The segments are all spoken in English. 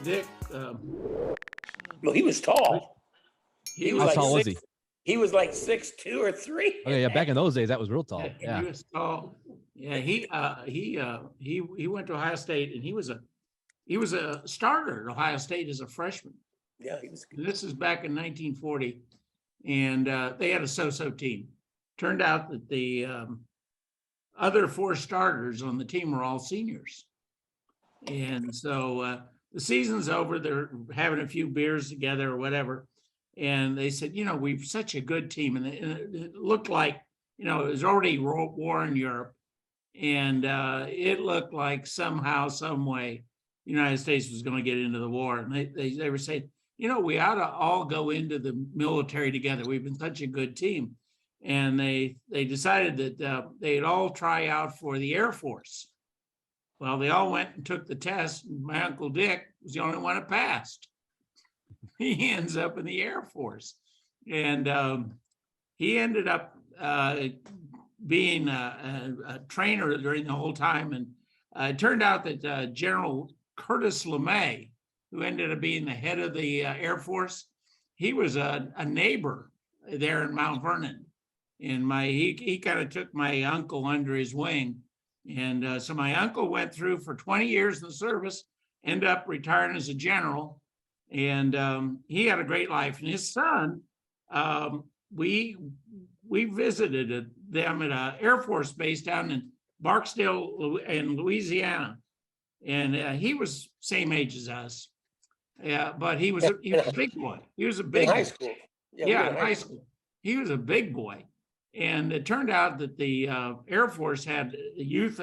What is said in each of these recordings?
Dick. Well, he was tall. He How was tall was six, he? He was like 6'2" or 3. Okay, yeah, back in those days, that was real tall. Yeah. He was tall. Yeah, he went to Ohio State, and he was a starter at Ohio State as a freshman. Yeah, he was good. This is back in 1940, and they had a so-so team. Turned out that the other 4 starters on the team were all seniors, and so the season's over. They're having a few beers together or whatever, and they said, we've such a good team, and it looked like, it was already war in Europe, and it looked like somehow, some way, the United States was going to get into the war, and they were saying, we ought to all go into the military together. We've been such a good team. And they decided that they'd all try out for the Air Force. Well, they all went and took the test. And my Uncle Dick was the only one that passed. He ends up in the Air Force. And he ended up being a trainer during the whole time. And it turned out that General Curtis LeMay, who ended up being the head of the Air Force, he was a neighbor there in Mount Vernon. And he kind of took my uncle under his wing. And so my uncle went through for 20 years in the service, ended up retiring as a general. And he had a great life. And his son, we visited them at an Air Force base down in Barksdale in Louisiana. And he was same age as us. Yeah, but he was a big boy. He was a big in high school. Yeah, in high school. He was a big boy. And it turned out that the Air Force had youth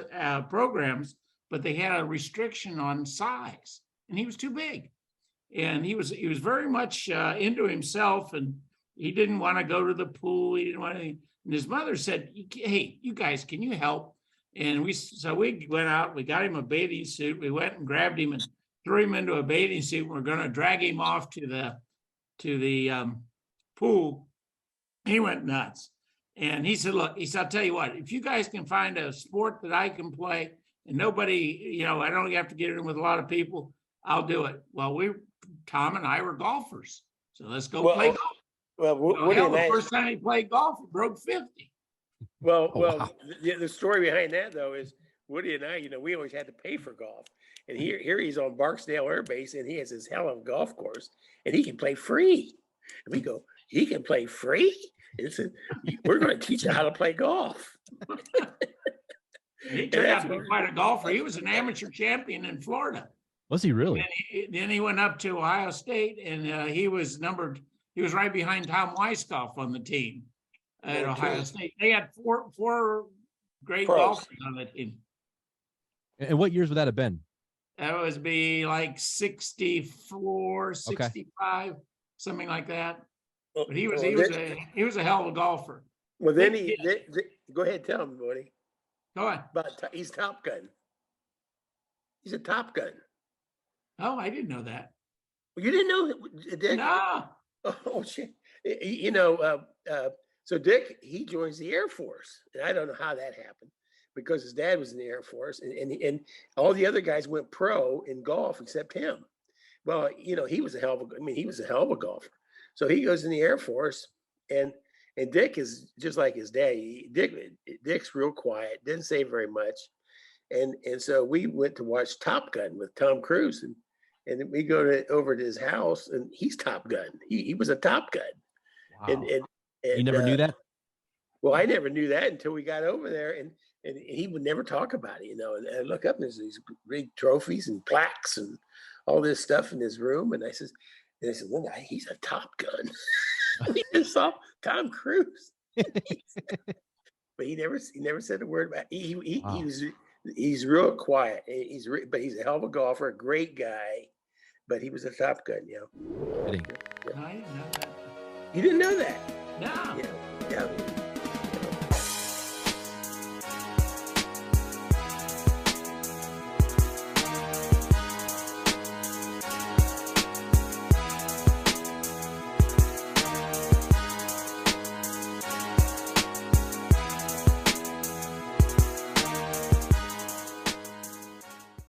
programs, but they had a restriction on size, and he was too big. And he was very much into himself, and he didn't want to go to the pool. He didn't want to. And his mother said, "Hey, you guys, can you help?" And we went out. We got him a bathing suit. We went and grabbed him and threw him into a bathing suit. We're going to drag him off to the pool. He went nuts. And he said, look, I'll tell you what, if you guys can find a sport that I can play and nobody, I don't have to get in with a lot of people, I'll do it. Well, Tom and I were golfers. So let's go play golf. Well, the first time he played golf, he broke 50. Well, the story behind that, though, is Woody and I, we always had to pay for golf. And here he's on Barksdale Air Base, and he has his hell of a golf course, and he can play free. And we go, he can play free? And said, we're going to teach you how to play golf. He turned out to be quite a golfer. He was an amateur champion in Florida. Was he really? Then he went up to Ohio State, and he was right behind Tom Weisskopf on the team at Ohio State. They had four great golfers on the team. And what years would that have been? That was be like 64, 65, something like that. But he was a hell of a golfer. Well, then go ahead, tell him, Woody. Go on. He's Top Gun. He's a Top Gun. Oh, I didn't know that. Well, you didn't know Dick? No. Oh shit! So Dick, he joins the Air Force, and I don't know how that happened because his dad was in the Air Force, and all the other guys went pro in golf except him. Well, he was a hell of a golfer. So he goes in the Air Force, and Dick is just like his dad. Dick's real quiet, didn't say very much, and so we went to watch Top Gun with Tom Cruise, and we go over to his house, and he's Top Gun. He was a Top Gun. Wow. And you never knew that? Well, I never knew that until we got over there, and he would never talk about it, And I look up, and there's these big trophies and plaques and all this stuff in his room, and I said, "Look, he's a Top Gun." We just saw Tom Cruise, but he never said a word about it. Wow. He's real quiet. But he's a hell of a golfer, a great guy. But he was a Top Gun, I didn't know that. You didn't know that? No. Yeah.